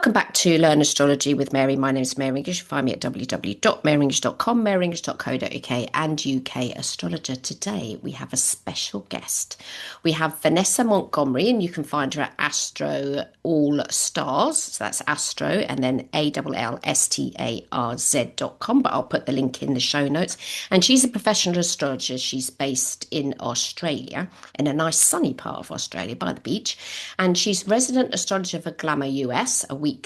Welcome back to Learn Astrology with Mary. My name is Mary English. You find me at www.maryenglish.com, maryenglish.co.uk and UK Astrologer. Today we have a special guest. We have Vanessa Montgomery, and you can find her at Astro All Stars. So that's Astro and then ALLSTARZ.com, but I'll put the link in the show notes. And she's a professional astrologer. She's based in Australia, in a nice sunny part of Australia by the beach. And she's resident astrologer for Glamour U.S.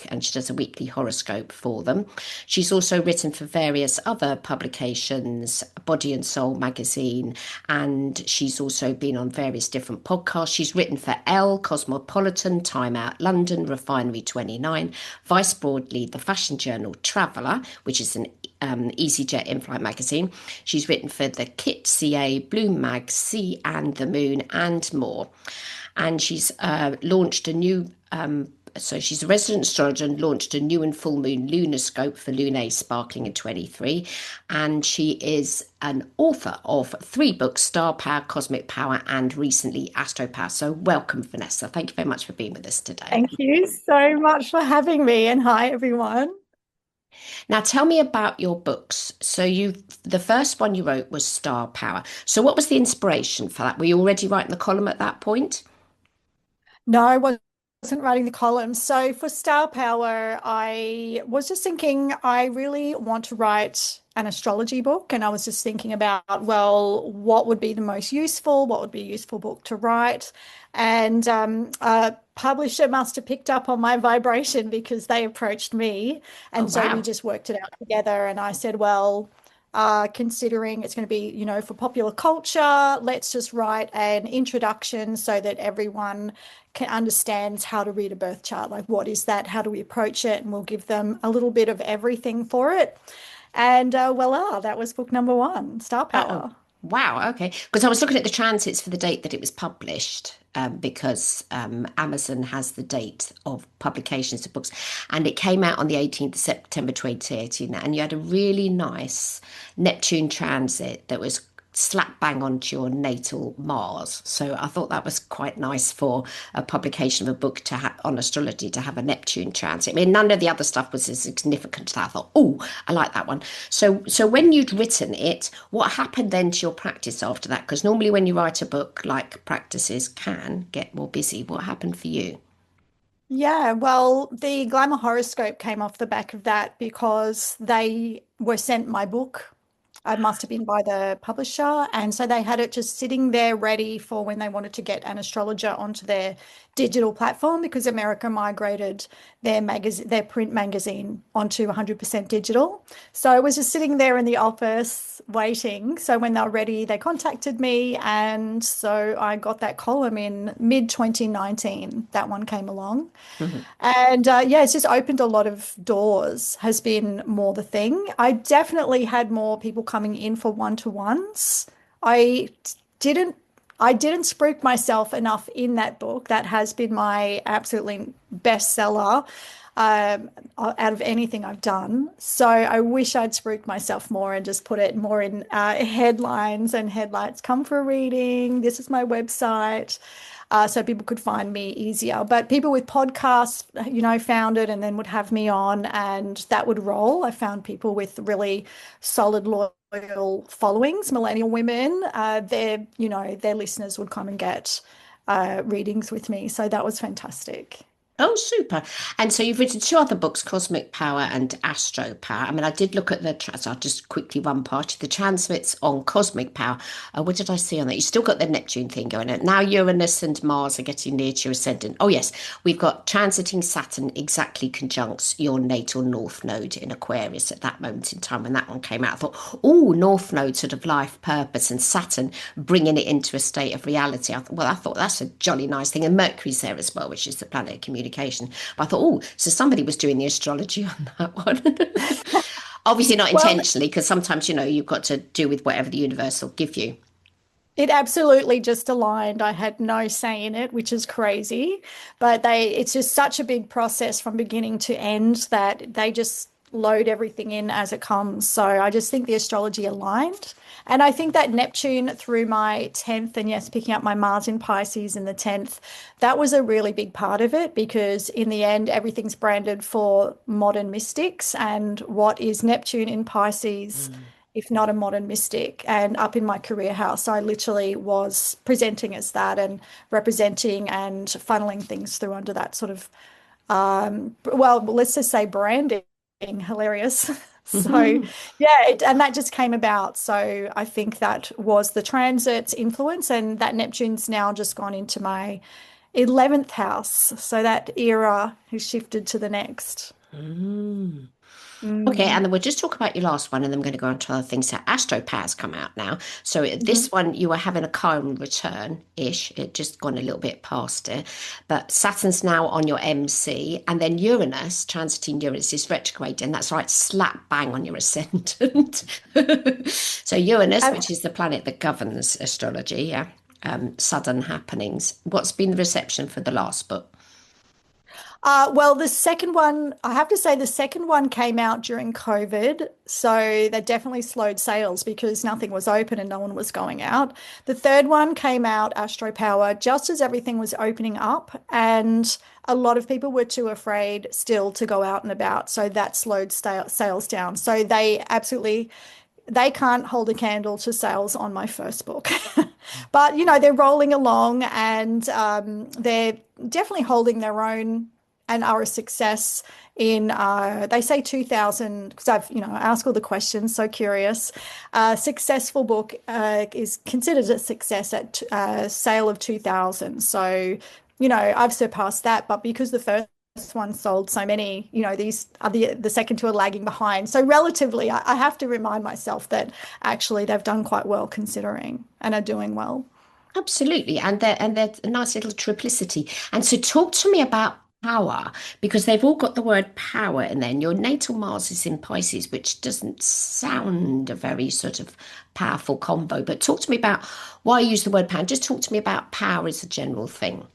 and she does a weekly horoscope for them. She's also written for various other publications, Body+Soul Magazine, and she's also been on various different podcasts. She's written for Elle, Cosmopolitan, Time Out London, Refinery 29, Vice Broadly, the fashion journal Traveller, which is an Jet Inflight Magazine. She's written for the Kit C.A, Bloom Mag, Sea and the Moon, and more. And she's launched a new so she's a resident astrologer and launched a new and full moon lunar scope for Lunae Sparkling in 23. And she is an author of 3 books, Star Power, Cosmic Power, and recently Astro Power. So welcome, Vanessa. Thank you very much for being with us today. Thank you so much for having me, and hi, everyone. Now, tell me about your books. So the first one you wrote was Star Power. So what was the inspiration for that? Were you already writing the column at that point? No, I wasn't writing the column. So for Star Power, I was just thinking I really want to write an astrology book. And I was just thinking about, well, what would be the most useful? What would be a useful book to write? And a publisher must have picked up on my vibration because they approached me. Oh, And so we wow. just worked it out together. And I said, well, considering it's going to be, for popular culture, let's just write an introduction so that everyone can understands how to read a birth chart. Like, what is that? How do we approach it? And we'll give them a little bit of everything for it. And voila, that was book number 1, Star Oh, Power. wow. Okay. Because I was looking at the transits for the date that it was published, because Amazon has the date of publications of books, and it came out on the 18th of September 2018. And you had a really nice Neptune transit that was slap bang onto your natal Mars. So I thought that was quite nice for a publication of a book to have on astrology to have a Neptune transit. I mean, none of the other stuff was as significant to that. I thought, oh, I like that one. So when you'd written it, what happened then to your practice after that? Because normally when you write a book, like practices can get more busy. What happened for you? Yeah, well, the Glamour horoscope came off the back of that because they were sent my book. It must have been by the publisher. And so they had it just sitting there ready for when they wanted to get an astrologer onto their digital platform, because America migrated their print magazine onto 100% digital. So it was just sitting there in the office waiting. So when they were ready, they contacted me. And so I got that column in mid 2019. That one came along. Mhm. And yeah, it's just opened a lot of doors, has been more the thing. I definitely had more people coming in for one-to-ones. I didn't I didn't spook myself enough in that book. That has been my absolutely bestseller out of anything I've done. So I wish I'd spooked myself more and just put it more in headlines and headlights. Come for a reading. This is my website. So people could find me easier. But people with podcasts, found it and then would have me on, and that would roll. I found people with really solid, loyal followings, millennial women. Their listeners would come and get readings with me. So that was fantastic. Oh, super. And so you've written 2 other books, Cosmic Power and Astro Power. I mean, I did look at so I'll just quickly run past you. The transits on Cosmic Power. What did I see on that? You still got the Neptune thing going on. Now Uranus and Mars are getting near to your ascendant. Oh, yes. We've got transiting Saturn exactly conjuncts your natal North Node in Aquarius at that moment in time. When that one came out, I thought, oh, North Node sort of life purpose, and Saturn bringing it into a state of reality. I thought that's a jolly nice thing. And Mercury's there as well, which is the planet of communication. But I thought, oh, so somebody was doing the astrology on that one. Obviously not Well, intentionally, because sometimes, you've got to do with whatever the universe will give you. it absolutely just aligned. I had no say in it, which is crazy. But it's just such a big process from beginning to end that they just load everything in as it comes. So I just think the astrology aligned. And I think that Neptune through my 10th, and yes, picking up my Mars in Pisces in the 10th, that was a really big part of it because in the end, everything's branded for modern mystics. And what is Neptune in Pisces? If not a modern mystic. And up in my career house, I literally was presenting as that and representing and funneling things through under that sort of, well, let's just say branding. Hilarious. So, yeah, and that just came about. So I think that was the transit's influence, and that Neptune's now just gone into my 11th house. So that era has shifted to the next. Mm. Okay, Mm. and then we'll just talk about your last one, and then I'm going to go on to other things. So Astro Power's come out now. So Mhm. this one, you were having a Chiron return-ish. It just gone a little bit past it. But Saturn's now on your MC, and then Uranus, transiting Uranus, is retrograding. That's right, slap bang on your ascendant. So Uranus, And which is the planet that governs astrology, yeah, sudden happenings. What's been the reception for the last book? well, the second one, I have to say, the second one came out during COVID. So that definitely slowed sales because nothing was open and no one was going out. The third one came out, Astro Power, just as everything was opening up. And a lot of people were too afraid still to go out and about. So that slowed sales down. So they can't hold a candle to sales on my first book. But, they're rolling along and they're definitely holding their own and are a success in, they say 2000, because I've, asked all the questions, so curious. Successful book is considered a success at sale of 2000. So, I've surpassed that, but because the first one sold so many, these are the second two are lagging behind. So relatively, I have to remind myself that actually they've done quite well considering and are doing well. Absolutely, and they're a nice little triplicity. And so, talk to me about power because they've all got the word power in there. And your natal Mars is in Pisces, which doesn't sound a very sort of powerful combo. But talk to me about why I use the word power. Just talk to me about power as a general thing.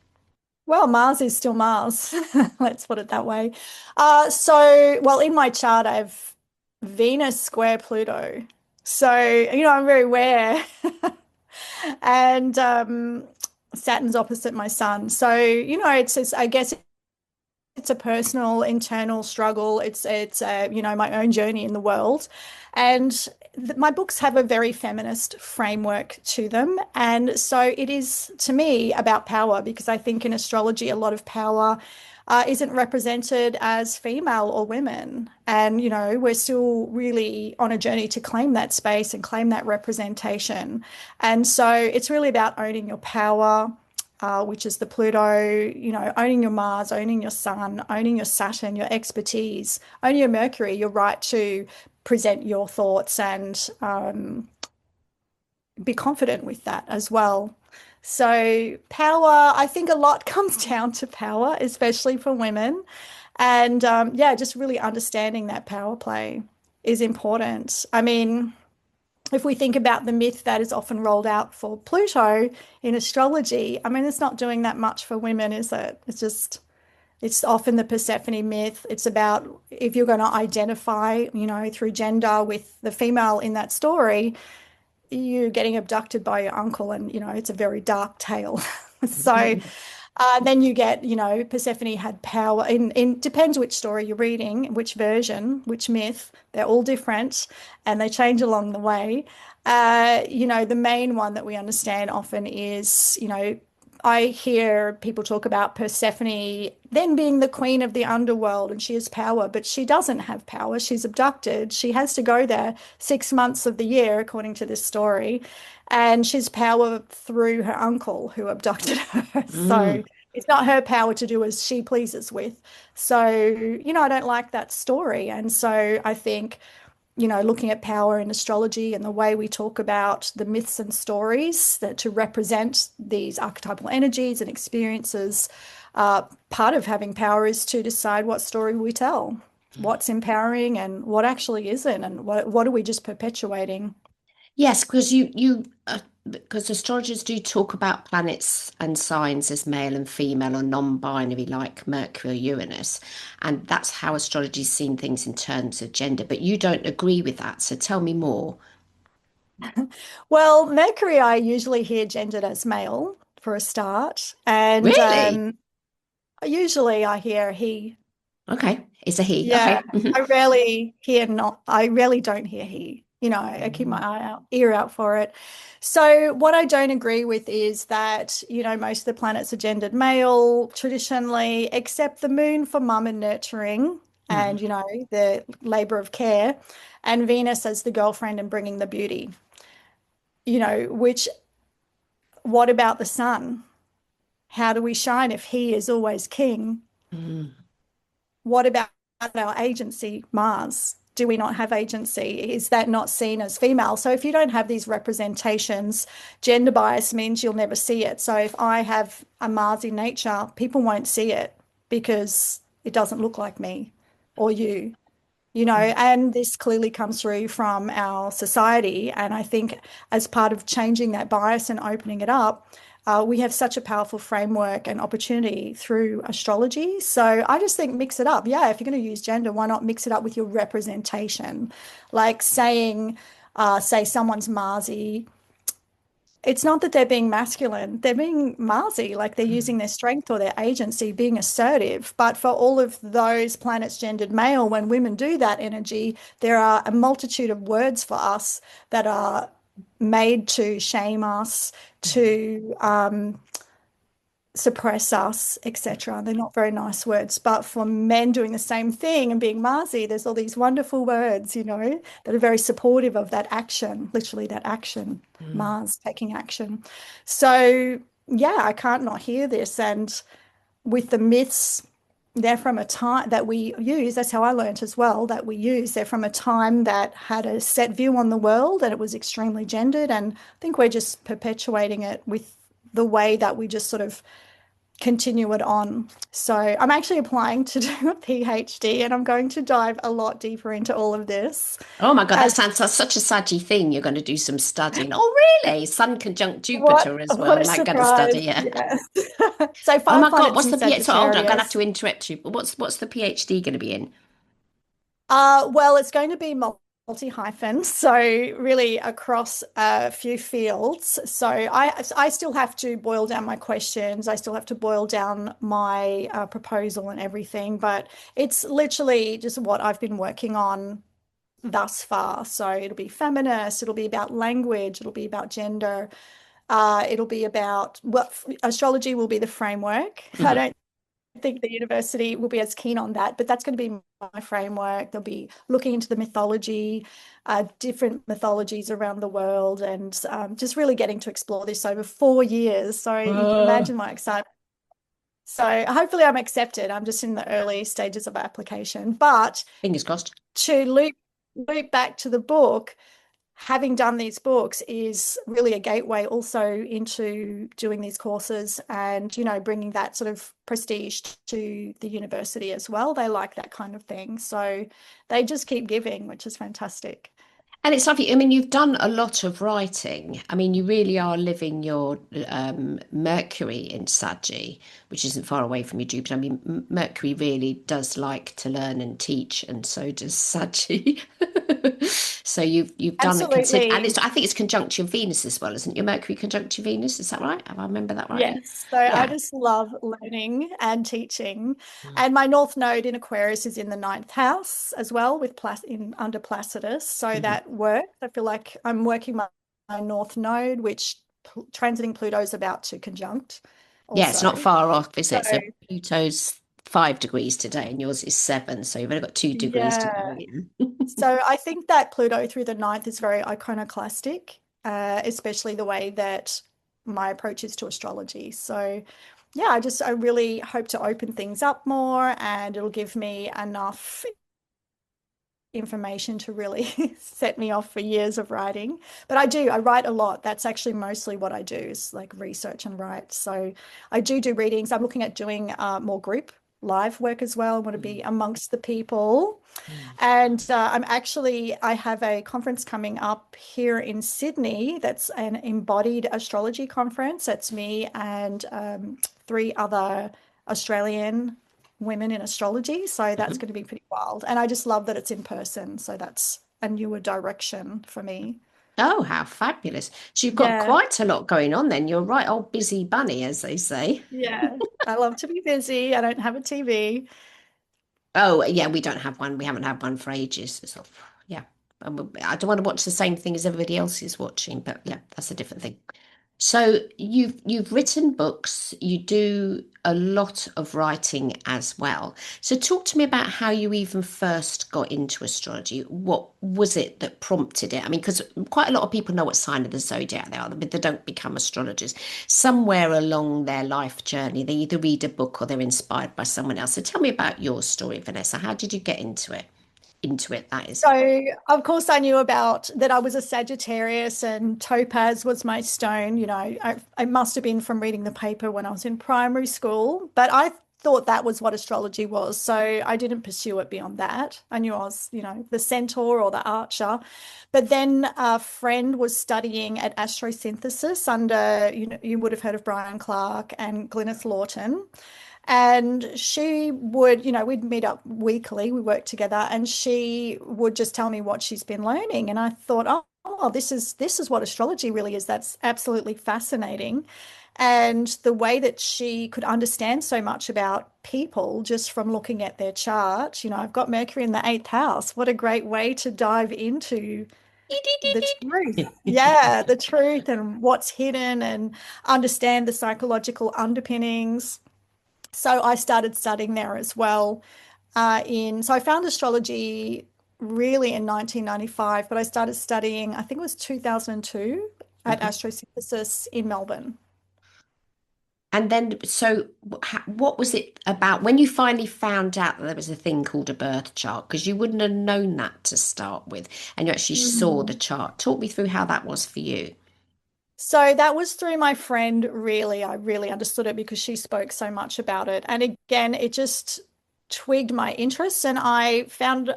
Well, Mars is still Mars. Let's put it that way. Well, in my chart, I have Venus square Pluto. So, I'm very aware. And Saturn's opposite my sun. So, it's just, I guess it's a personal internal struggle. It's my own journey in the world. And my books have a very feminist framework to them. And so it is, to me, about power because I think in astrology, a lot of power isn't represented as female or women. And, we're still really on a journey to claim that space and claim that representation. And so it's really about owning your power. Which is the Pluto, owning your Mars, owning your Sun, owning your Saturn, your expertise, owning your Mercury, your right to present your thoughts and be confident with that as well. So, power, I think a lot comes down to power, especially for women. And yeah, just really understanding that power play is important. I mean, if we think about the myth that is often rolled out for Pluto in astrology, I mean, it's not doing that much for women, is it? It's often the Persephone myth. It's about if you're going to identify, through gender with the female in that story, you getting abducted by your uncle, and it's a very dark tale. So then you get, Persephone had power in depends which story you're reading, which version, which myth. They're all different and they change along the way. The main one that we understand often is, I hear people talk about Persephone then being the queen of the underworld and she has power, but she doesn't have power. She's abducted. She has to go there 6 months of the year, according to this story. And she's power through her uncle who abducted her. Mm. So it's not her power to do as she pleases with. So, I don't like that story. And so I think looking at power in astrology and the way we talk about the myths and stories that to represent these archetypal energies and experiences, part of having power is to decide what story we tell, what's empowering and what actually isn't, and what are we just perpetuating. Yes, because you because astrologers do talk about planets and signs as male and female or non-binary, like Mercury or Uranus, and that's how astrology's seen things in terms of gender. But you don't agree with that, so tell me more. Well, Mercury, I usually hear gendered as male for a start, and Really? usually I hear he. Okay, it's a he. Yeah, Okay. I rarely don't hear he. I keep my Mm, ear out for it. So what I don't agree with is that, most of the planets are gendered male traditionally, except the moon for mum and nurturing mm, and, the labor of care, and Venus as the girlfriend and bringing the beauty, which what about the sun? How do we shine if he is always king? mm, What about our agency, Mars? Do we not have agency? Is that not seen as female? So if you don't have these representations, gender bias means you'll never see it. So if I have a Mars in nature, people won't see it because it doesn't look like me or you, mm, and this clearly comes through from our society. And I think as part of changing that bias and opening it up, we have such a powerful framework and opportunity through astrology. So I just think mix it up. Yeah, if you're going to use gender, why not mix it up with your representation? Like say someone's Marsi, it's not that they're being masculine, they're being Marsi, like they're mm, using their strength or their agency, being assertive. But for all of those planets gendered male, when women do that energy, there are a multitude of words for us that are made to shame us, mm, to suppress us, etc. They're not very nice words. But for men doing the same thing and being Marzi, there's all these wonderful words, that are very supportive of that action, literally that action, mm. Mars taking action. So, yeah, I can't not hear this. And with the myths, they're from a time that we use, that's how I learnt as well, that we use. They're from a time that had a set view on the world and it was extremely gendered. And I think we're just perpetuating it with the way that we just sort of continue it on. So I'm actually applying to do a PhD and I'm going to dive a lot deeper into all of this. Oh my God, that As sounds like such a sadgy thing. You're going to do some studying. Oh, really? Sun conjunct Jupiter as well. what I a might going to study, surprise. yeah. Yes. So Oh five my God, planets what's in the PhD? So hold on, I'm going to have Sagittarius. to interrupt you. But what's the PhD going to be in? Well, it's going to be multi-hyphen, so really across a few fields. So I still have to boil down my questions. I still have to boil down my proposal and everything, but it's literally just what I've been working on thus far. So it'll be feminist, it'll be about language, it'll be about gender, it'll be about what astrology will be the framework. I Mhm. don't think the university will be as keen on that, but that's going to be my framework. They'll be looking into the mythology, different mythologies around the world, and just really getting to explore this over 4 years. So you can Oh, imagine my excitement. So hopefully I'm accepted. I'm just in the early stages of application. But fingers crossed. to loop back to the book, having done these books is really a gateway also into doing these courses and, bringing that sort of prestige to the university as well. They like that kind of thing. So they just keep giving, which is fantastic. And it's lovely. I mean, you've done a lot of writing. I mean, you really are living your Mercury in Saggy, which isn't far away from your Jupiter. I mean, Mercury really does like to learn and teach, and so does Saggy. So you've done a consider, and Absolutely. it's I think it's conjunct your Venus as well, isn't it? Your Mercury conjunct your Venus? Is that right? Have I remember that rightly? Yes. So I Yeah. just love learning and teaching. Mm, And my North Node in Aquarius is in the ninth house as well, with under Placidus. So mhm. that works. I feel like I'm working my North Node, which transiting Pluto is about to conjunct Yeah, it's not also. far off, is So it? So Pluto's 5 degrees today, and yours is 7, so you've only got 2 degrees to go yeah. in. So I think that Pluto through the ninth is very iconoclastic, especially the way that my approach is to astrology. So yeah, I really hope to open things up more and it'll give me enough information to really set me off for years of writing. But I write a lot. That's actually mostly what I do is like research and write. So I do readings. I'm looking at doing more group. live work as well. I want to be Mm, amongst the people. mm. And I have a conference coming up here in Sydney that's an embodied astrology conference. That's me and three other Australian women in astrology. So that's Mhm. going to be pretty wild. And I just love that it's in person. So that's a newer direction for me. Oh, how fabulous. So you've got Yeah. quite a lot going on then. You're right, old busy bunny, as they say. Yeah. I love to be busy. I don't have a TV. Oh, yeah, we don't have one. We haven't had one for ages. So, yeah. I don't want to watch the same thing as everybody else is watching, but yeah, that's a different thing. So you've written books, you do a lot of writing as well. So talk to me about how you even first got into astrology. What was it that prompted it? I mean, because quite a lot of people know what sign of the zodiac they are, but they don't become astrologers. Somewhere along their life journey, they either read a book or they're inspired by someone else. So tell me about your story, Vanessa. How did you get into it? Into it, that is. So, of course, I knew about that I was a Sagittarius and topaz was my stone. I must have been from reading the paper when I was in primary school, but I thought that was what astrology was. So I didn't pursue it beyond that. I knew I was, the centaur or the archer. But then a friend was studying at astrosynthesis under, you would have heard of Brian Clark and Glynis Lawton. And she would, we'd meet up weekly, we worked together, and she would just tell me what she's been learning. And I thought, oh, this is what astrology really is. That's absolutely fascinating. And the way that she could understand so much about people just from looking at their chart, I've got Mercury in the eighth house. What a great way to dive into the truth. Yeah, the truth and what's hidden and understand the psychological underpinnings. So I started studying there as well. So I found astrology really in 1995, but I started studying, I think it was 2002 at Astrosynthesis in Melbourne. And then, so what was it about when you finally found out that there was a thing called a birth chart? Because you wouldn't have known that to start with, and you actually saw the Mhm. chart. Talk me through how that was for you. So that was through my friend, really. I really understood it because she spoke so much about it. And again, it just twigged my interests and I felt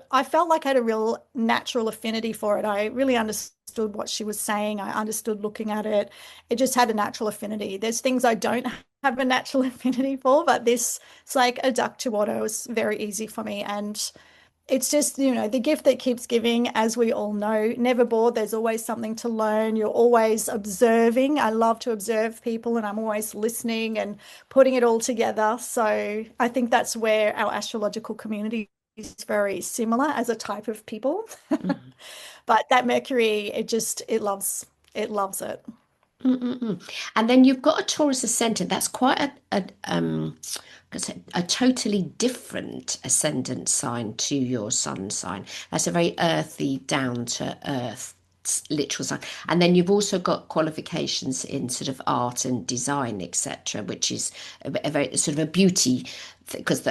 like I had a real natural affinity for it. I really understood what she was saying. I understood looking at it. It just had a natural affinity. There's things I don't have a natural affinity for, but this, it's like a duck to water. It was very easy for me. And it's just, the gift that keeps giving, as we all know, never bored. There's always something to learn. You're always observing. I love to observe people and I'm always listening and putting it all together. So I think that's where our astrological community is very similar as a type of people. Mm. But that Mercury, it loves it. Mm-mm-mm. And then you've got a Taurus ascendant. That's quite a totally different ascendant sign to your sun sign. That's a very earthy, down to earth literal sign. And then you've also got qualifications in sort of art and design, etc., which is a very sort of a beauty because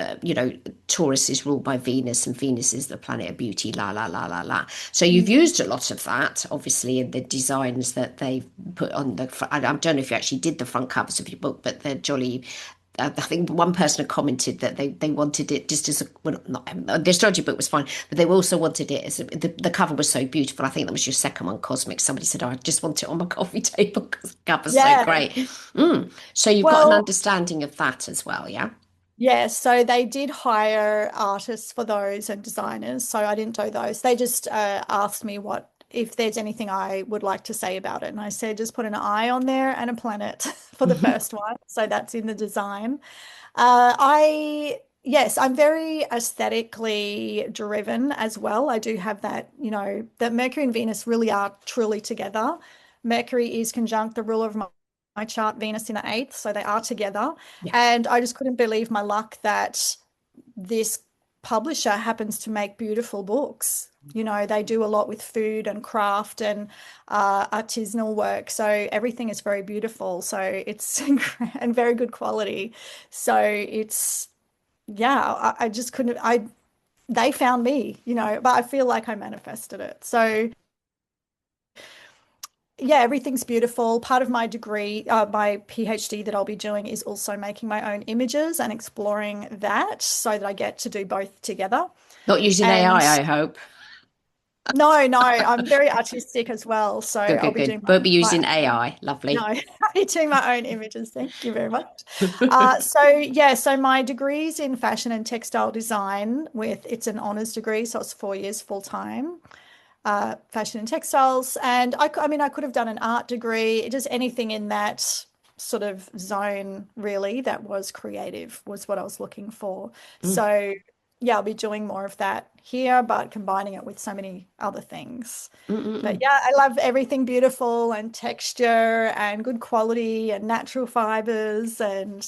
Taurus is ruled by Venus and Venus is the planet of beauty, la la la la la. So you've Mm. used a lot of that obviously in the designs that they've put on the front. I don't know if you actually did the front covers of your book, but they're jolly. I think one person had commented that they wanted it just as a, well, not the astrology book was fine, but they also wanted it as the cover was so beautiful. I think that was your second one, Cosmic. Somebody said, "Oh, I just want it on my coffee table because the cover's so Yeah. great." So you've got an Well, understanding of that as well, yeah. yeah, so they did hire artists for those and designers. So I didn't do those. They just asked me what if there's anything I would like to say about it. And I said, just put an eye on there and a planet for the first one. So that's in the design. Yes, I'm very aesthetically driven as well. I do have that, that Mercury and Venus really are truly together. Mercury is conjunct the ruler of my chart, Venus in the eighth, so they are together. Yeah. And I just couldn't believe my luck that this publisher happens to make beautiful books. They do a lot with food and craft and artisanal work. So everything is very beautiful. So it's and very good quality. So yeah, I just couldn't, they found me, but I feel like I manifested it. So yeah, everything's beautiful. Part of my degree, my PhD that I'll be doing is also making my own images and exploring that so that I get to do both together. Not using And AI, I hope. no, no, I'm very artistic as well. So Good, I'll good, be good. doing Won't be my using own. AI. No, Lovely. I'll be doing my own images. Thank you very much. So yeah, so my degree's in fashion and textile design with it's an honors degree, so it's 4 years full time. Fashion and textiles, and I mean, I could have done an art degree, just anything in that sort of zone, really, that was creative was what I was looking for. Mm, So yeah, I'll be doing more of that here, but combining it with so many other things. mm, mm, But mm. yeah, I love everything beautiful and texture and good quality and natural fibers and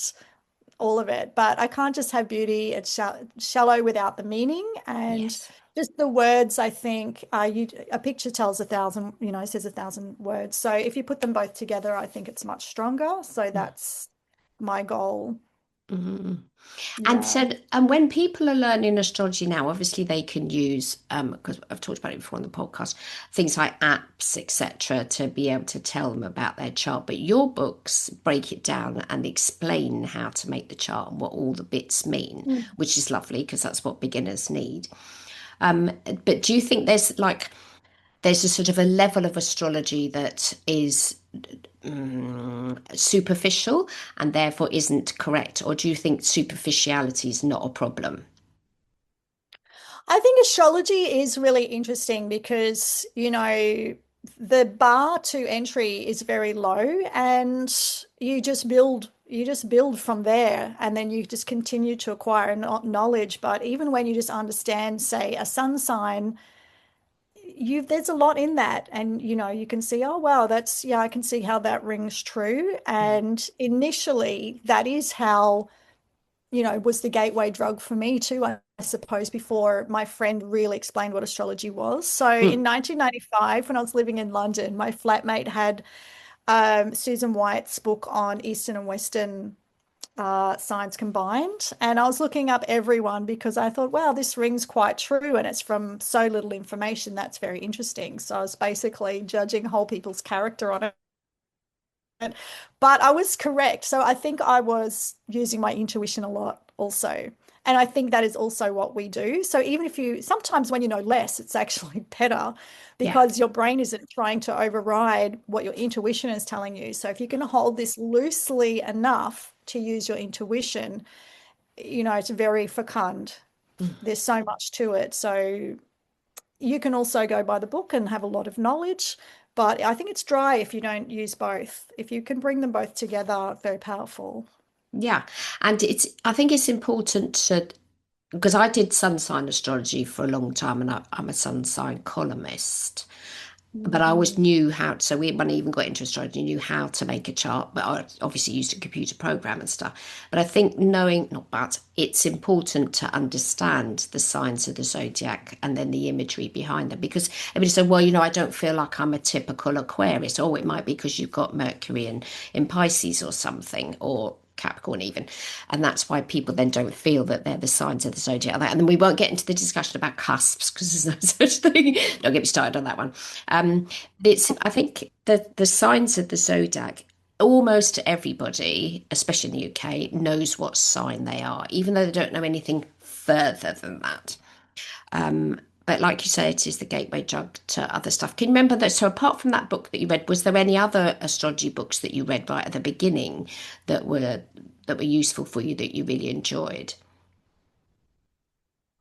all of it. But I can't just have beauty. It's shallow without the meaning. And Yes. just the words, I think, a picture tells a thousand, says a thousand words. So if you put them both together, I think it's much stronger. So Mm, that's my goal. mm, mm. And Yeah. so, and when people are learning astrology now, obviously they can use, because I've talked about it before on the podcast, things like apps, etc., to be able to tell them about their chart. But your books break it down and explain how to make the chart and what all the bits mean, Mm. which is lovely because that's what beginners need. But do you think there's a sort of a level of astrology that is superficial and therefore isn't correct? Or do you think superficiality is not a problem? I think astrology is really interesting because, the bar to entry is very low and you just build from there and then you just continue to acquire knowledge. But even when you just understand, say, a sun sign, there's a lot in that. And you can see, oh wow, that's yeah, I can see how that rings true. And initially that is how was the gateway drug for me too, I suppose, before my friend really explained what astrology was. So Mm, in 1995, when I was living in London, my flatmate had Susan White's book on Eastern and Western signs combined. And I was looking up everyone because I thought, wow, this rings quite true. And it's from so little information. That's very interesting. So I was basically judging whole people's character on it. But I was correct. So I think I was using my intuition a lot also. And I think that is also what we do. So even if sometimes when you know less, it's actually better yeah. because your brain isn't trying to override what your intuition is telling you. So if you can hold this loosely enough to use your intuition, it's very fecund. Mm. There's so much to it. So you can also go by the book and have a lot of knowledge, but I think it's dry if you don't use both. If you can bring them both together, very powerful. Yeah. And I think it's important to, because I did sun sign astrology for a long time and I'm a sun sign columnist. But I always Mm. knew how to, so when I even got into astrology, I knew how to make a chart, but I obviously used a computer program and stuff. But I think it's important to understand the signs of the zodiac and then the imagery behind them. Because everybody said, well, I don't feel like I'm a typical Aquarius. Oh, it might be because you've got Mercury in Pisces or something, or Capricorn even, and that's why people then don't feel that they're the signs of the zodiac. And then we won't get into the discussion about cusps because there's no such thing. Don't get me started on that one. um I think the signs of the zodiac, almost everybody, especially in the UK, knows what sign they are, even though they don't know anything further than that. But like you say, it is the gateway drug to other stuff. Can you remember that? So apart from that book that you read, was there any other astrology books that you read right at the beginning that were useful for you that you really enjoyed?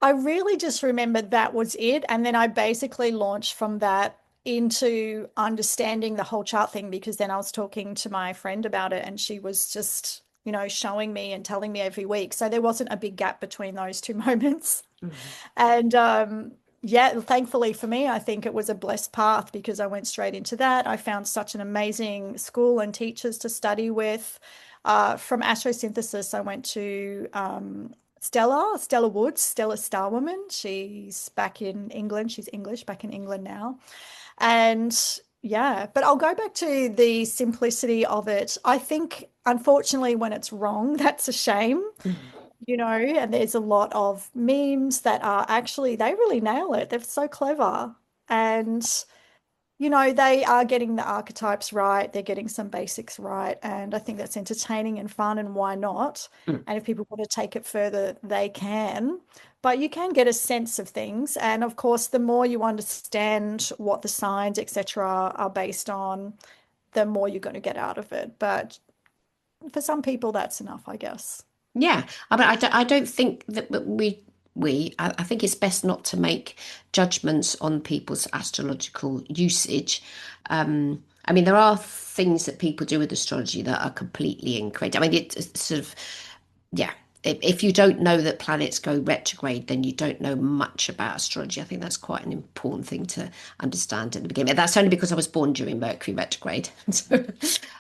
I really just remembered that was it. And then I basically launched from that into understanding the whole chart thing because then I was talking to my friend about it and she was just, showing me and telling me every week. So there wasn't a big gap between those two moments. Mhm. And yeah, thankfully for me, I think it was a blessed path because I went straight into that. I found such an amazing school and teachers to study with. From astrosynthesis, I went to Stella Woods, Stella Starwoman. She's back in England. She's English, back in England now. And yeah, but I'll go back to the simplicity of it. I think, unfortunately, when it's wrong, that's a shame, Mhm. and there's a lot of memes that are actually, they really nail it. They're so clever. And they are getting the archetypes right. They're getting some basics right. And I think that's entertaining and fun, and why not? Mm. And if people want to take it further, they can. But you can get a sense of things. And of course, the more you understand what the signs, etc., are based on, the more you're going to get out of it. But for some people, that's enough, I guess. Yeah, I mean, I don't think that I think it's best not to make judgments on people's astrological usage. I mean, there are things that people do with astrology that are completely incorrect. I mean, it's sort of, yeah. If you don't know that planets go retrograde, then you don't know much about astrology. I think that's quite an important thing to understand at the beginning. That's only because I was born during Mercury retrograde, so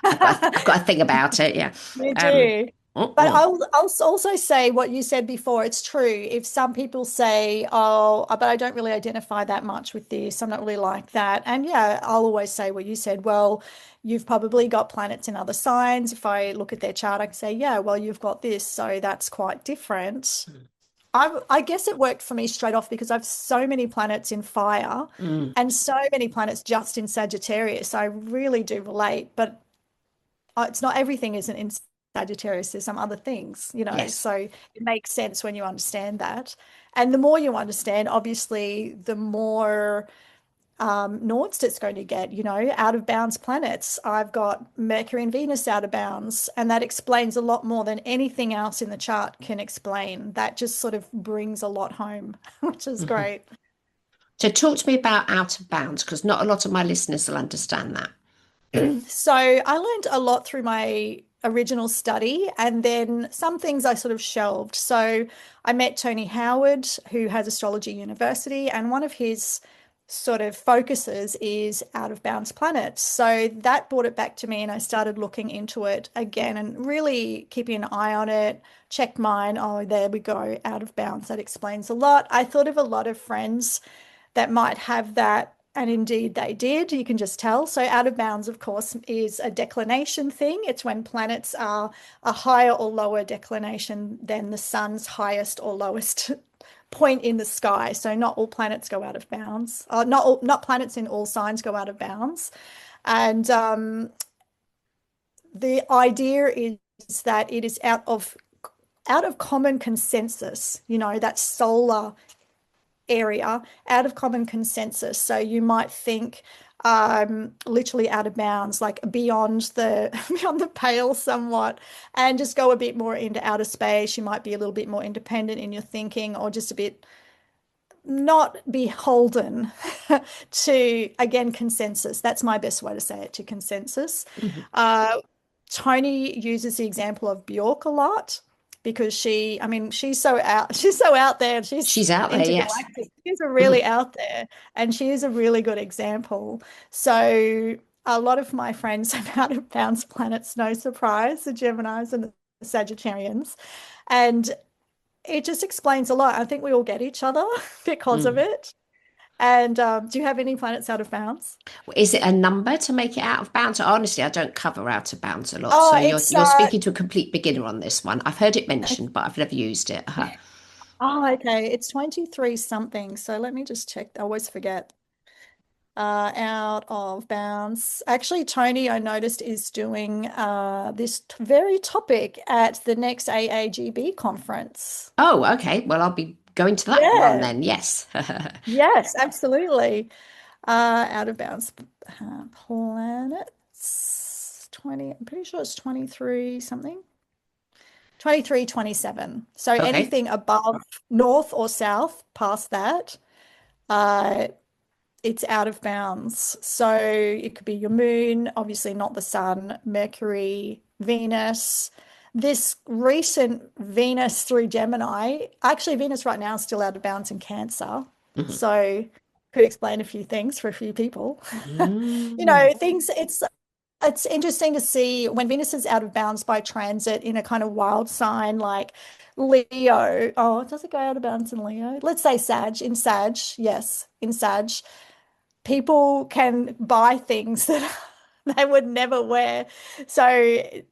I've got a thing about it. Yeah. You Um, do. But mm-mm. I'll also say what you said before. It's true. If some people say, "Oh, but I don't really identify that much with this. I'm not really like that." And yeah, I'll always say what you said. Well, you've probably got planets in other signs. If I look at their chart, I can say, "Yeah, well, you've got this, so that's quite different." I guess it worked for me straight off because I've so many planets in fire Mm. and so many planets just in Sagittarius. I really do relate, but it's not everything isn't in Sagittarius. There's some other things, Yes. so it makes sense when you understand that. And the more you understand, obviously, the more nuanced it's going to get, out of bounds planets. I've got Mercury and Venus out of bounds, and that explains a lot more than anything else in the chart can explain. That just sort of brings a lot home, which is Mhm. great. So talk to me about out of bounds, because not a lot of my listeners will understand that. So I learned a lot through my original study, and then some things I sort of shelved. So I met Tony Howard, who has Astrology University, and one of his sort of focuses is out of bounds planets. So that brought it back to me, and I started looking into it again and really keeping an eye on it. Checked mine. Oh, there we go, out of bounds. That explains a lot. I thought of a lot of friends that might have that. And indeed, they did. You can just tell. So, out of bounds, of course, is a declination thing. It's when planets are a higher or lower declination than the sun's highest or lowest point in the sky. So, not all planets go out of bounds. Not planets in all signs go out of bounds. And the idea is that it is out of common consensus. That solar area, out of common consensus. So you might think literally out of bounds, like beyond the beyond the pale somewhat, and just go a bit more into outer space. You might be a little bit more independent in your thinking, or just a bit not beholden to, again, consensus. That's my best way to say it, to consensus. Mhm. Uh, Tony uses the example of Bjork a lot because she's so out, she's so out there, she's She's out there, yes. intergalactic. She's a Mhm. really out there, and she is a really good example. So a lot of my friends have out of bounds planets, no surprise, the Geminis and the Sagittarians. And it just explains a lot. I think we all get each other because of Mm. it. And do you have any planets out of bounds? Is it a number to make it out of bounds? Honestly, I don't cover out of bounds a lot. Oh, So you're it's you're speaking to a complete beginner on this one. I've heard it mentioned, but I've never used it. oh, okay. It's 23 something. So let me just check. I always forget. Out of bounds. Actually, Tony, I noticed, is doing this very topic at the next AAGB conference. Oh, okay. Well, I'll be going to that one Yeah. then. Yes. Yes, absolutely. Out of bounds planets 20, I'm pretty sure it's 23 something. 23, 27. So Okay. anything above north or south past that, uh, it's out of bounds. So it could be your moon, obviously not the sun, Mercury, Venus. This recent Venus through Gemini, actually, Venus right now is still out of bounds in Cancer. Mhm. So could explain a few things for a few people. Mm. Things it's interesting to see when Venus is out of bounds by transit in a kind of wild sign like Leo. Oh, does it go out of bounds in Leo? Let's say Sag, in Sag, yes, in Sag. People can buy things that they would never wear. So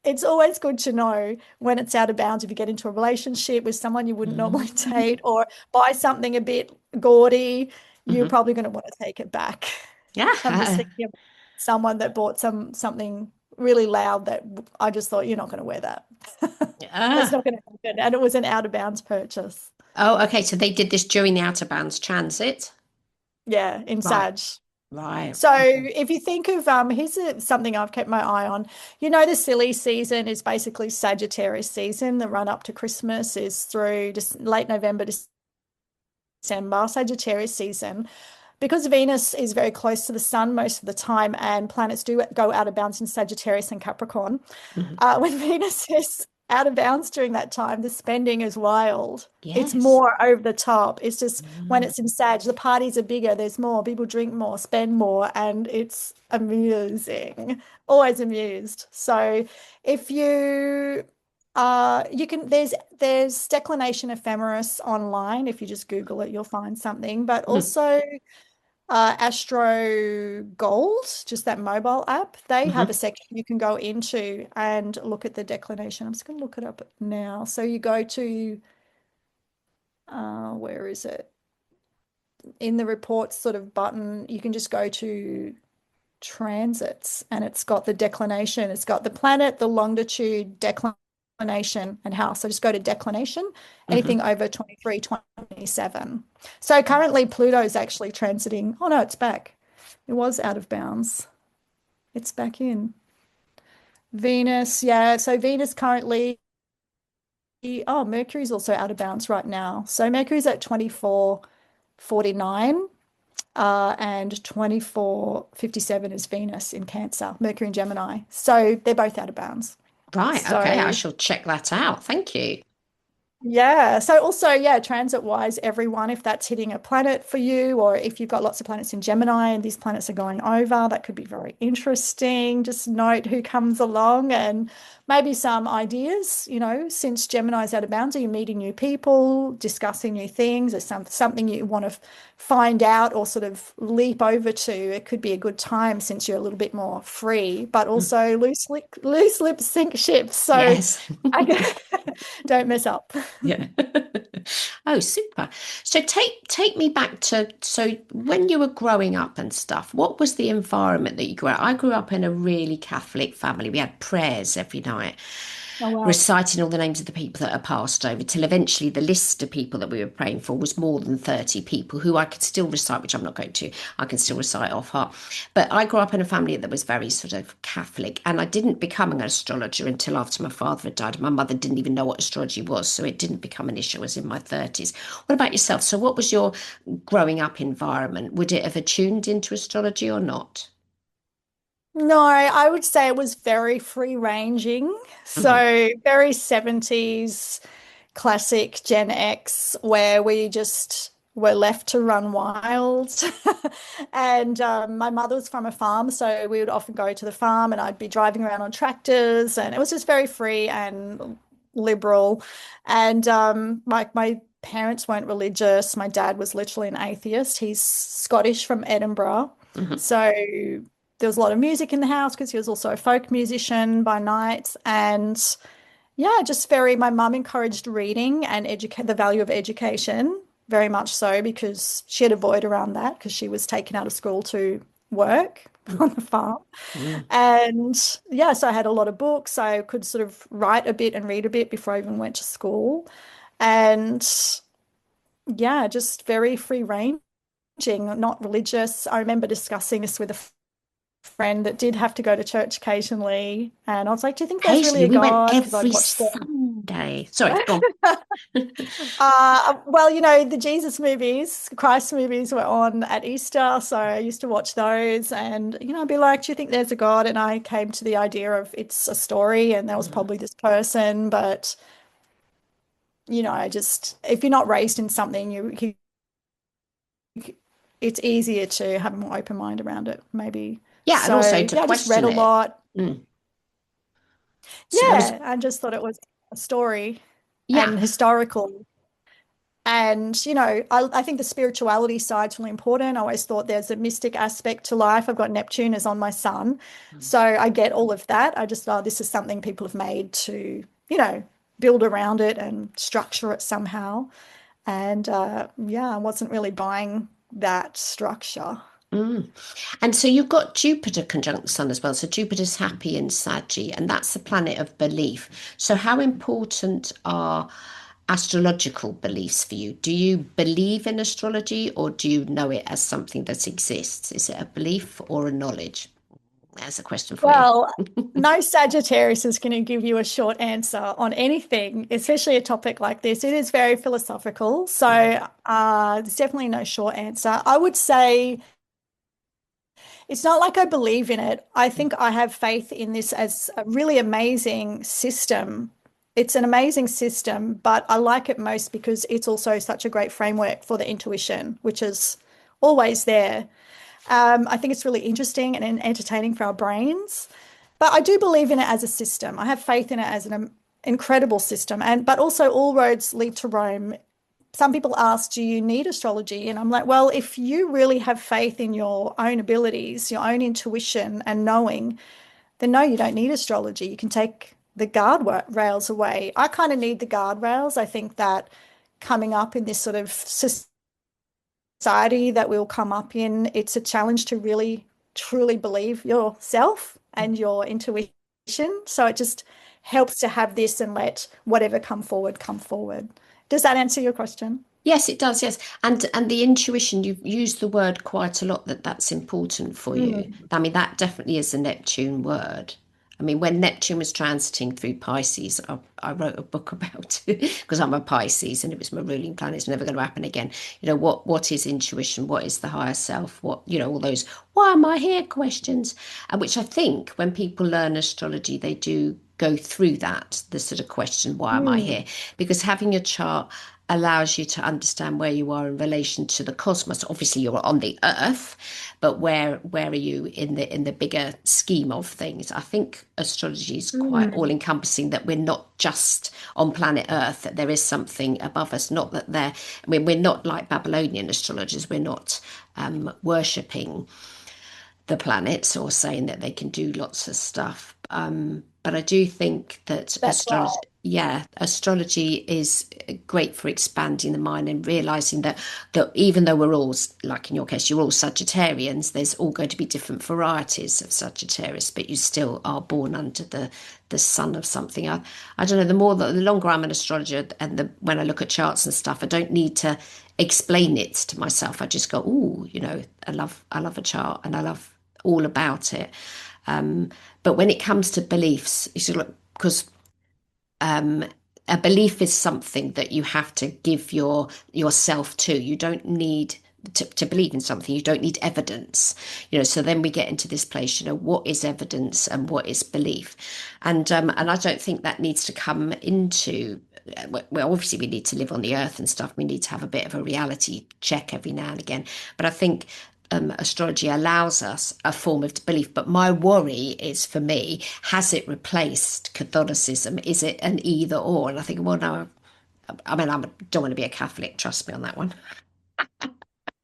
it's always good to know when it's out of bounds if you get into a relationship with someone you wouldn't normally Mm. date or buy something a bit gaudy, you're Mhm. probably going to want to take it back. I'm just Yeah. thinking of someone that bought something really loud that I just thought, you're not going to wear that. That's Ah. not going to happen. And it was an out of bounds purchase. Oh, okay. So they did this during the Outer Bands transit. Yeah, in Right. Sag. Right. So Okay. if you think of something I've kept my eye on. The silly season is basically Sagittarius season. The run up to Christmas is through just late November, December, Sagittarius season. Because Venus is very close to the sun most of the time, and planets do go out of bounds in Sagittarius and Capricorn. Mhm. When Venus is out of bounds during that time, the spending is wild. It's Yes. more over the top. It's just when Mm. it's in Sag, the parties are bigger, there's more, people drink more, spend more, and it's amusing. Always amused. So if you can there's declination ephemeris online. If you just Google it, you'll find something. But Mm. also Astro Gold, just that mobile app, they have a Mhm. section you can go into and look at the declination. I'm just going to look it up now. So you go to, where is it? In the reports sort of button, you can just go to transits and it's got the declination. It's got the planet, the longitude, declination, and house. So just go to declination, anything Mhm. over 23, 27. So currently Pluto's actually transiting. Oh no, it's back. It was out of bounds. It's back in. Venus, yeah. So Venus currently, oh, Mercury's also out of bounds right now. So Mercury's at 24.49, and 24.57 is Venus in Cancer, Mercury and Gemini. So they're both out of bounds. Right. Okay. I So shall check that out. Thank you. yeah. So also, yeah, transit wise, everyone, if that's hitting a planet for you, or if you've got lots of planets in Gemini and these planets are going over, that could be very interesting. Just note who comes along and maybe some ideas, since Gemini's out of bounds, are you meeting new people, discussing new things, or something you want to find out or sort of leap over to? It could be a good time since you're a little bit more free, but Mm. also loose lips sink ships. So Yes. I don't mess up. Yeah. Oh, super. So take me back to when you were growing up and stuff, what was the environment that you grew up? I grew up in a really Catholic family. We had prayers every night, Oh, wow. reciting all the names of the people that are passed over, till eventually the list of people that we were praying for was more than 30 people who I could still recite, which I'm not going to. I can still recite off heart. But I grew up in a family that was very sort of Catholic, and I didn't become an astrologer until after my father had died. My mother didn't even know what astrology was, so it didn't become an issue. I was in my 30s. What about yourself? So what was your growing up environment? Would it have attuned into astrology or not? No, I would say it was very free ranging. Hmm. So very 70s classic Gen X, where we just were left to run wild. And my mother was from a farm, so we would often go to the farm and I'd be driving around on tractors, and it was just very free and liberal. And my parents weren't religious. My dad was literally an atheist. He's Scottish from Edinburgh. Hmm. So there was a lot of music in the house because he was also a folk musician by night. And yeah, just my mum encouraged reading and educate the value of education, very much so, because she had a void around that because she was taken out of school to work on the farm. Hmm. And yeah, so I had a lot of books. I could sort of write a bit and read a bit before I even went to school. And yeah, just very free ranging, not religious. I remember discussing this with a friend that did have to go to church occasionally. And I was like, do you think there's really Occasionally, a we went God? Because every I'd watched the Sunday. Sorry, go on. well, the Jesus movies, Christ movies were on at Easter, so I used to watch those, and I'd be like, "Do you think there's a God?" And I came to the idea of it's a story, and there was probably this person, but I just if you're not raised in something, it's easier to have a more open mind around it, maybe. Yeah, and also So to yeah, I just read question a it. lot. Mm. So there was, Yeah, I just thought it was a story yeah. and historical. And, I think the spirituality side's really important. I always thought there's a mystic aspect to life. I've got Neptune as on my sun. So I get all of that. I just thought this is something people have made to, build around it and structure it somehow. And yeah, I wasn't really buying that structure. Mm. And so you've got Jupiter conjunct the Sun as well. So Jupiter's happy in Saggy, and that's the planet of belief. So how important are astrological beliefs for you? Do you believe in astrology, or do you know it as something that exists? Is it a belief or a knowledge? That's a question for you. Well, no Sagittarius is going to give you a short answer on anything, especially a topic like this. It is very philosophical. So there's definitely no short answer. I would say it's not like I believe in it. I think I have faith in this as a really amazing system. It's an amazing system, but I like it most because it's also such a great framework for the intuition, which is always there. I think it's really interesting and entertaining for our brains. But I do believe in it as a system. I have faith in it as an incredible system. And but also all roads lead to Rome. Some people ask, do you need astrology? And I'm like, well, if you really have faith in your own abilities, your own intuition and knowing, then no, you don't need astrology. You can take the guardrails away. I kind of need the guardrails. I think that coming up in this sort of society that we'll come up in, it's a challenge to really truly believe yourself and your intuition. So it just helps to have this and let whatever come forward come forward. Does that answer your question? Yes, it does. Yes, and the intuition, you've used the word quite a lot, that that's important for you. Mm. I mean, that definitely is a Neptune word. I mean, when Neptune was transiting through Pisces, I wrote a book about it because I'm a Pisces and it was my ruling planet. It's never going to happen again. You know, what is intuition? What is the higher self? What, you know, all those why am I here questions, and which I think when people learn astrology, they do go through that, the sort of question, why am I Mm. here? Because having a chart allows you to understand where you are in relation to the cosmos. Obviously, you're on the Earth, but where are you in the bigger scheme of things? I think astrology is quite all Mm. encompassing. That we're not just on planet Earth. That there is something above us. Not that there. I mean, we're not like Babylonian astrologers. We're not worshipping the planets or saying that they can do lots of stuff. But I do think that That's astrology, right. yeah, astrology is great for expanding the mind and realizing that even though we're all, like in your case, you're all Sagittarians, there's all going to be different varieties of Sagittarius, but you still are born under the sun of something. I don't know. The longer I'm an astrologer, and when I look at charts and stuff, I don't need to explain it to myself. I just go, oh, you know, I love a chart and I love all about it. But when it comes to beliefs, you sort of, because um, a belief is something that you have to give yourself to. You don't need to believe in something. You don't need evidence, you know. So then we get into this place, you know, what is evidence and what is belief, and I don't think that needs to come into. Well, obviously we need to live on the earth and stuff. We need to have a bit of a reality check every now and again. But I think astrology allows us a form of belief. But my worry is, for me, has it replaced Catholicism? Is it an either or? And I think, well, no, I mean, I don't want to be a Catholic, trust me on that one.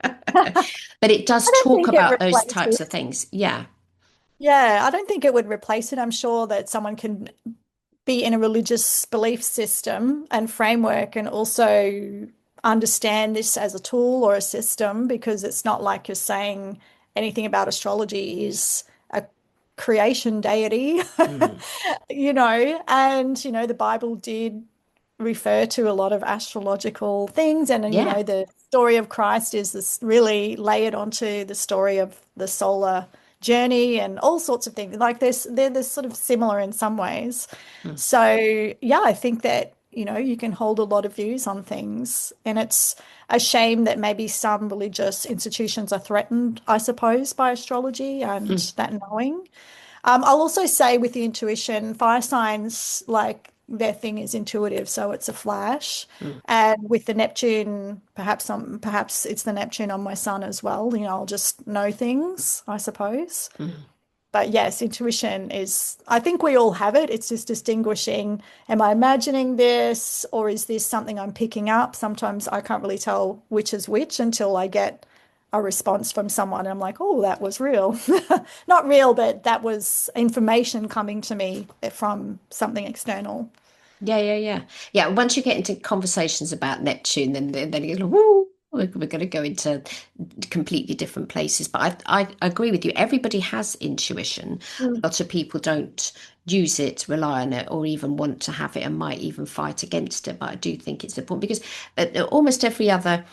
But it I does don't talk think it about those replaces types it. of things. Yeah. Yeah, I don't think it would replace it. I'm sure that someone can be in a religious belief system and framework and also understand this as a tool or a system because it's not like you're saying anything about astrology is a creation deity, Mm. and the Bible did refer to a lot of astrological things and Yeah. the story of Christ is this really layered onto the story of the solar journey and all sorts of things. Like they're sort of similar in some ways. Mm. So yeah, I think that you can hold a lot of views on things, and it's a shame that maybe some religious institutions are threatened, I suppose, by astrology and Mm. that knowing. I'll also say with the intuition, fire signs, like their thing is intuitive, so it's a flash. Mm. And with the Neptune, perhaps it's the Neptune on my sun as well. I'll just know things, I suppose. Mm. But yes, intuition is, I think we all have it. It's just distinguishing, am I imagining this or is this something I'm picking up? Sometimes I can't really tell which is which until I get a response from someone. And I'm like, oh, that was real. Not real, but that was information coming to me from something external. Yeah, yeah, yeah. Yeah, once you get into conversations about Neptune, then you go, woo. We're going to go into completely different places, but I agree with you. Everybody has intuition. A Mm. lot of people don't use it, rely on it, or even want to have it, and might even fight against it. But I do think it's important because almost every other,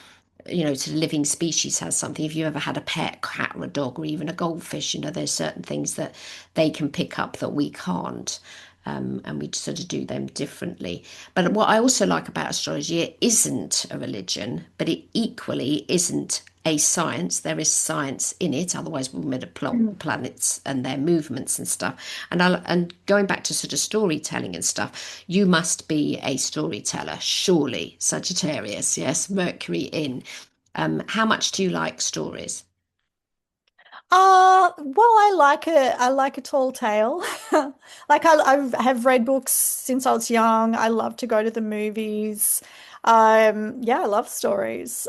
sort of living species has something. If you ever had a pet cat or a dog or even a goldfish, there's certain things that they can pick up that we can't. And we sort of do them differently. But what I also like about astrology, it isn't a religion, but it equally isn't a science. There is science in it, otherwise we would have plot Mm. planets and their movements and stuff. And going back to sort of storytelling and stuff, you must be a storyteller, surely, Sagittarius. Yes, Mercury in. How much do you like stories? Well, I like a tall tale. Like I have read books since I was young. I love to go to the movies. Yeah, I love stories.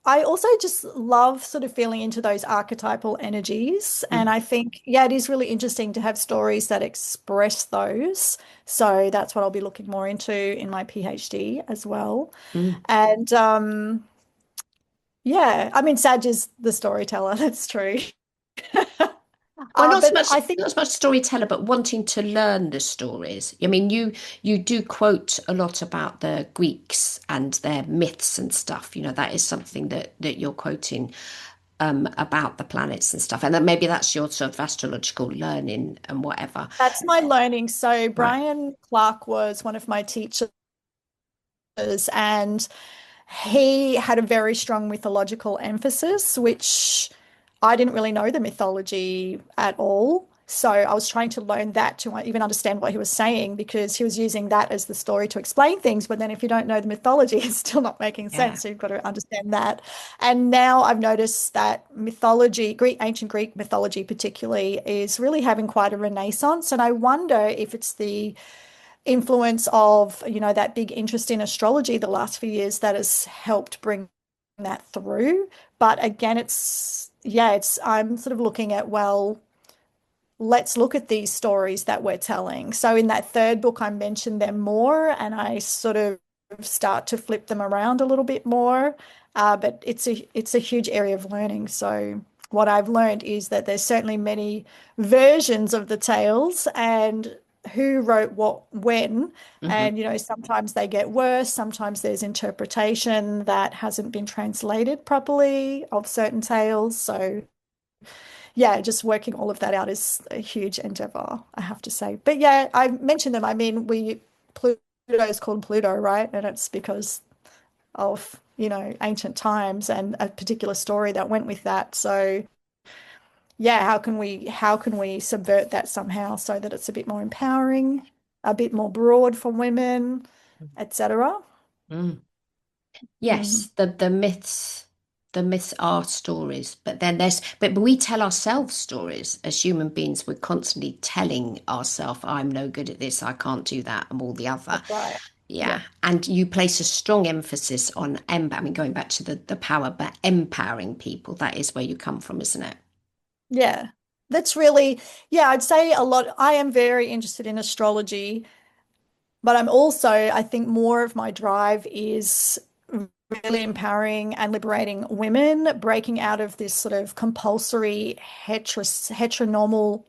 I also just love sort of feeling into those archetypal energies. And Mm, I think, yeah, it is really interesting to have stories that express those. So that's what I'll be looking more into in my PhD as well. mm. And yeah, I mean, Sag is the storyteller, that's true. Well, But I think not so much storyteller, but wanting to learn the stories. I mean, you do quote a lot about the Greeks and their myths and stuff. That is something that you're quoting about the planets and stuff, and then maybe that's your sort of astrological learning and whatever. that's my learning. So Right. Brian Clark was one of my teachers, and he had a very strong mythological emphasis, which I didn't really know the mythology at all. So I was trying to learn that to even understand what he was saying because he was using that as the story to explain things. But then if you don't know the mythology, it's still not making Yeah. sense. So you've got to understand that. And now I've noticed that mythology, ancient Greek mythology particularly, is really having quite a renaissance. And I wonder if it's the influence of, that big interest in astrology the last few years that has helped bring that through. But again, I'm sort of looking at, well, let's look at these stories that we're telling. So in that third book, I mentioned them more and I sort of start to flip them around a little bit more. But it's a huge area of learning. So what I've learned is that there's certainly many versions of the tales and who wrote what when. Hmm. And, sometimes they get worse. Sometimes there's interpretation that hasn't been translated properly of certain tales. So yeah, just working all of that out is a huge endeavor, I have to say. But yeah, I mentioned them. I mean, Pluto is called Pluto, right? And it's because of, ancient times and a particular story that went with that. So yeah, how can we subvert that somehow so that it's a bit more empowering, a bit more broad for women, etc. Mm. Mm, Yes, the myths are stories, but then but we tell ourselves stories as human beings. We're constantly telling ourselves, "I'm no good at this, I can't do that," and all the other. that's right. Yeah, Yeah. and you place a strong emphasis on I mean, going back to the power, but empowering people. That is where you come from, isn't it? Yeah. That's really, yeah, I'd say a lot. I am very interested in astrology. But I'm also, I think more of my drive is really empowering and liberating women, breaking out of this sort of compulsory heterosexual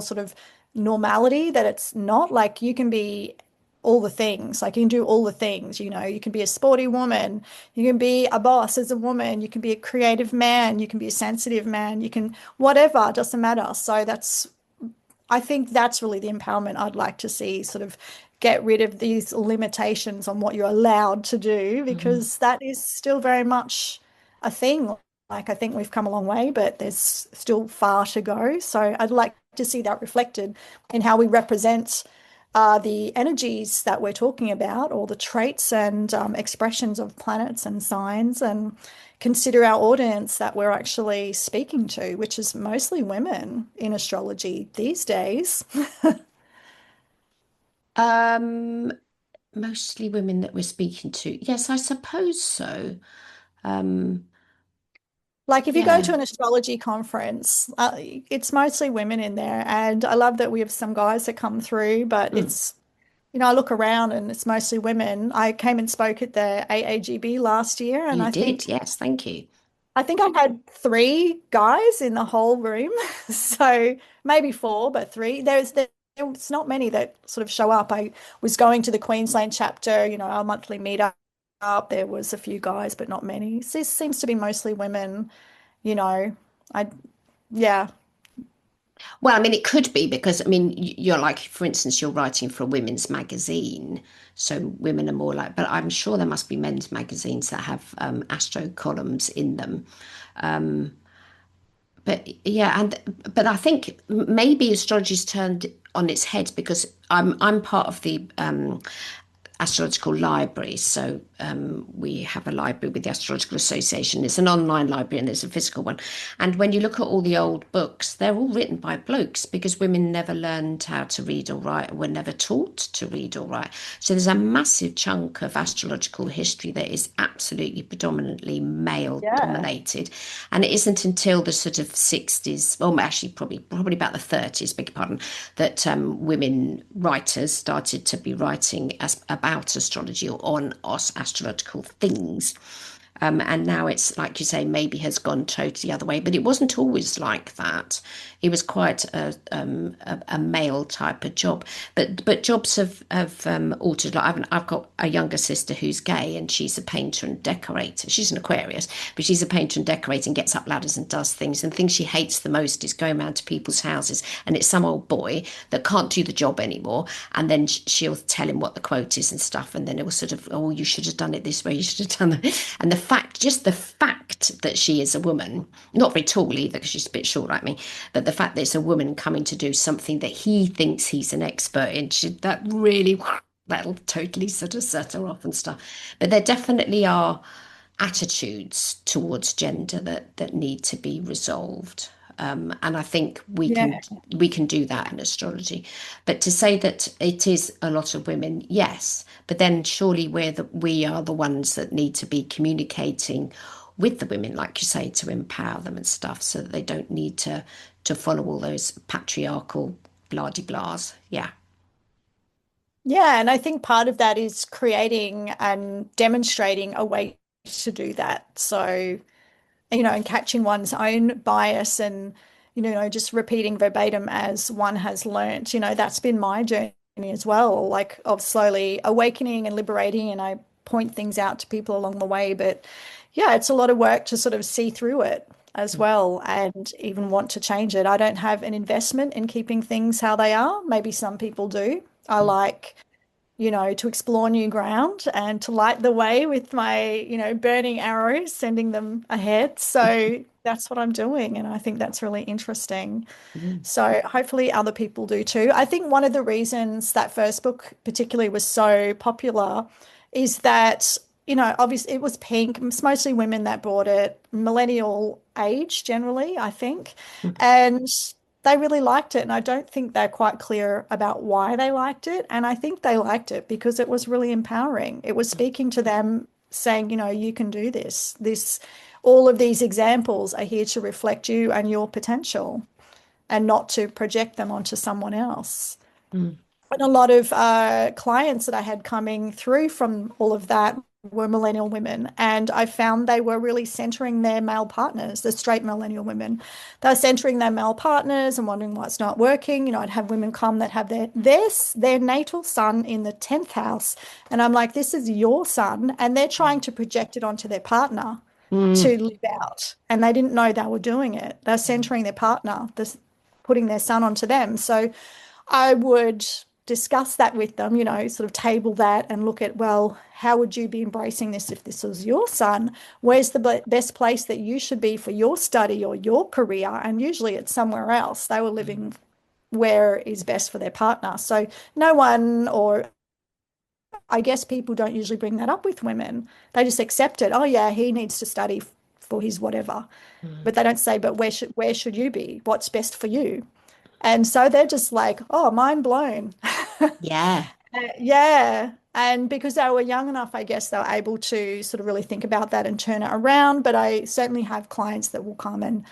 sort of normality that it's not like you can be all the things. Like you can do all the things, you can be a sporty woman, you can be a boss as a woman, you can be a creative man, you can be a sensitive man, you can whatever, it doesn't matter. So I think that's really the empowerment I'd like to see, sort of get rid of these limitations on what you're allowed to do, Mhm. because that is still very much a thing. Like, I think we've come a long way, but there's still far to go. So I'd like to see that reflected in how we represent the energies that we're talking about, or the traits and expressions of planets and signs, and consider our audience that we're actually speaking to, which is mostly women in astrology these days. Um, Mostly women that we're speaking to. Yes, I suppose so. Um, Like if you go to yeah. an astrology conference, it's mostly women in there. And I love that we have some guys that come through, but Mm. I look around and it's mostly women. I came and spoke at the AAGB last year, and You I did, think yes, thank you. I think I had three guys in the whole room. So maybe four, but three. There's not many that sort of show up. I was going to the Queensland chapter, our monthly meetup. There was a few guys, but not many. This seems to be mostly women, you know. I yeah. Well, I mean, it could be because, I mean, you're like, for instance, you're writing for a women's magazine, so women are more like, but I'm sure there must be men's magazines that have astro columns in them. But yeah, but I think maybe astrology's turned on its head because I'm part of the astrological library. So we have a library with the Astrological Association. It's an online library and there's a physical one. And when you look at all the old books, they're all written by blokes because women never learned how to read or write, or were never taught to read or write. So there's a massive chunk of astrological history that is absolutely predominantly male Yeah. dominated. And it isn't until the sort of 60s, well, actually probably about the 30s, beg your pardon, that women writers started to be writing about astrology or on astrological things. And now it's like you say, maybe has gone totally the other way, but it wasn't always like that. It was quite a male type of job, but jobs have altered. Like I've got a younger sister who's gay, and she's a painter and decorator. She's an Aquarius, but she's a painter and decorator and gets up ladders and does things. And the thing she hates the most is going around to people's houses, and it's some old boy that can't do the job anymore, and then she'll tell him what the quote is and stuff, and then it will sort of, oh, you should have done it this way, you should have done that. And just the fact that she is a woman, not very tall either because she's a bit short like me, but the fact that it's a woman coming to do something that he thinks he's an expert in, that really, that'll totally sort of set her off and stuff. But there definitely are attitudes towards gender that need to be resolved. And I think Yeah. we can do that in astrology. But to say that it is a lot of women, yes. But then surely we are the ones that need to be communicating with the women, like you say, to empower them and stuff, so that they don't need to follow all those patriarchal blah de blahs. Yeah. Yeah, and I think part of that is creating and demonstrating a way to do that. So, and catching one's own bias and, just repeating verbatim as one has learnt. That's been my journey as well, like of slowly awakening and liberating. And I point things out to people along the way. But yeah, it's a lot of work to sort of see through it as well and even want to change it. I don't have an investment in keeping things how they are. Maybe some people do. I like to explore new ground and to light the way with my, burning arrows, sending them ahead. So that's what I'm doing. And I think that's really interesting. Mm. So hopefully other people do too. I think one of the reasons that first book particularly was so popular is that, obviously it was pink. It's mostly women that bought it, millennial age generally, I think. And they really liked it. And I don't think they're quite clear about why they liked it. And I think they liked it because it was really empowering. It was speaking to them, saying, you can do this. All of these examples are here to reflect you and your potential and not to project them onto someone else. Mm. And a lot of clients that I had coming through from all of that were millennial women. And I found they were really centering their male partners, the straight millennial women. They're centering their male partners and wondering why it's not working. I'd have women come that have their natal sun in the 10th house. And I'm like, this is your sun. And they're trying to project it onto their partner Mm. to live out. And they didn't know they were doing it. They're centering their partner, putting their sun onto them. So I would discuss that with them, sort of table that and look at, well, how would you be embracing this if this was your son? Where's the best place that you should be for your study or your career? And usually it's somewhere else. They were living where is best for their partner. So no one, or I guess people don't usually bring that up with women. They just accept it. Oh yeah, he needs to study for his whatever. But they don't say, but where should you be? What's best for you? And so they're just like, oh, mind blown. Yeah. Yeah. And because they were young enough, I guess they were able to sort of really think about that and turn it around. But I certainly have clients that will come and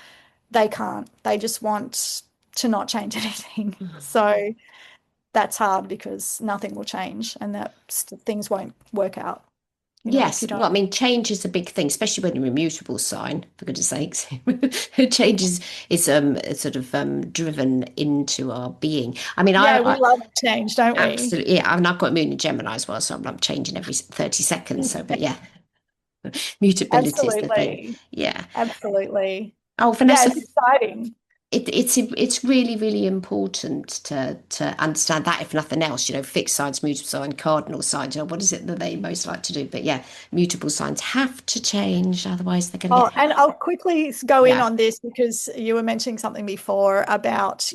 they can't. They just want to not change anything. So that's hard because nothing will change and that things won't work out, if Yes, you well, I don't. mean, change is a big thing, especially when you're a mutable sign, for goodness sakes. Change is sort of driven into our being. I mean, Yeah, we I love change, don't we? absolutely, yeah, I mean, I've got Moon in Gemini as well, so I'm changing every 30 seconds. So, but yeah, mutability is the thing. Absolutely. Yeah. Absolutely. Oh, Yeah, Vanessa, it's exciting. it's really, really important to understand that, if nothing else, fixed signs, mutable sign, cardinal signs, what is it that they most like to do? But yeah, mutable signs have to change, otherwise they're going to Oh, get, and I'll quickly go in yeah. on this because you were mentioning something before about,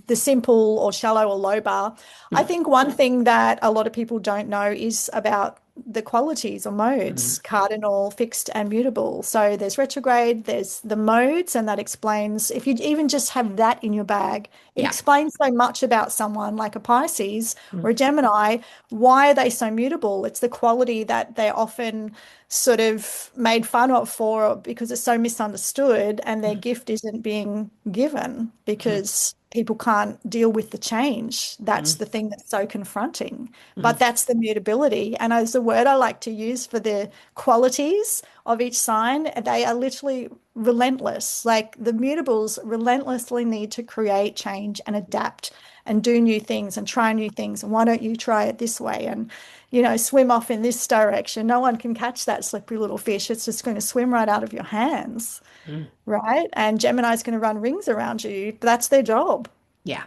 the simple or shallow or low bar. I Mm, think one thing that a lot of people don't know is about the qualities or mm, modes, cardinal, fixed, and mutable. So there's retrograde, there's the modes, and that explains, if you even just have that in your bag, it yeah. explains so much about someone like a Pisces Mm, or a Gemini. Why are they so mutable? It's the quality that they're often sort of made fun of for because it's so misunderstood and their mm, gift isn't being given mm, because people can't deal with the change. That's mm, the thing that's so confronting. mm, But that's the mutability. And as a word I like to use for the qualities of each sign, they are literally relentless. Like the mutables relentlessly need to create change and adapt and do new things and try new things. And why don't you try it this way? And swim off in this direction. No one can catch that slippery little fish. It's just going to swim right out of your hands, mm. right? And Gemini's going to run rings around you. That's their job. Yeah.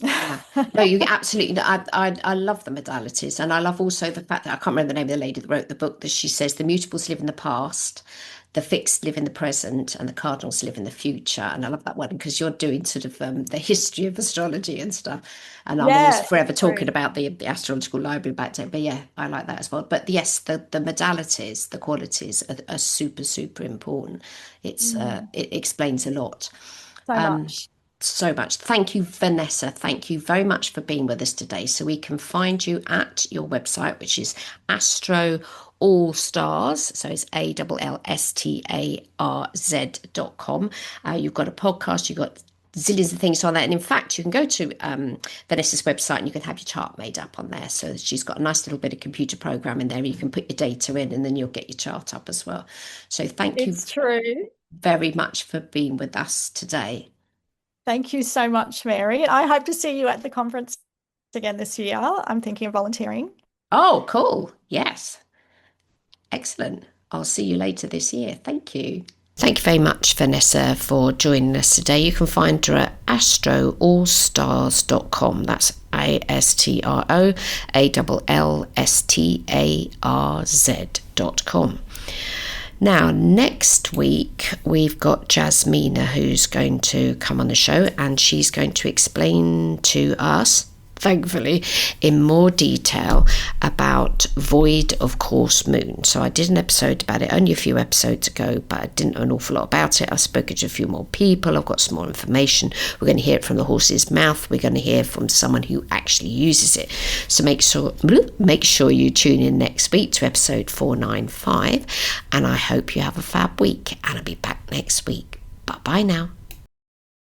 Yeah, no, you absolutely. I love the modalities, and I love also the fact that I can't remember the name of the lady that wrote the book. That she says the mutables live in the past, the fixed live in the present, and the cardinals live in the future. And I love that one because you're doing sort of the history of astrology and stuff. And I'm always Yeah, forever so talking true. about the astrological library back then. But yeah, I like that as well. But yes, the modalities, the qualities are super super important. Mm, It explains a lot. so much. So much. Thank you, Vanessa. Thank you very much for being with us today. So we can find you at your website, which is Astro All Stars. So it's ALLSTARZ.com. You've got a podcast, you've got zillions of things on there. And in fact, you can go to Vanessa's website and you can have your chart made up on there. So she's got a nice little bit of computer program in there. You can put your data in and then you'll get your chart up as well. So thank you It's true. very much for being with us today. Thank you so much, Mary. I hope to see you at the conference again this year. I'm thinking of volunteering. Oh, cool. Yes. Excellent. I'll see you later this year. Thank you. Thank you very much, Vanessa, for joining us today. You can find her at astroallstars.com. That's ASTROALLSTARZ.com. Now, next week, we've got Jasmina who's going to come on the show and she's going to explain to us, thankfully, in more detail about Void of Course Moon. So I did an episode about it only a few episodes ago, but I didn't know an awful lot about it. I've spoken to a few more people. I've got some more information. We're going to hear it from the horse's mouth. We're going to hear from someone who actually uses it. So make sure you tune in next week to episode 495. And I hope you have a fab week. And I'll be back next week. Bye-bye now.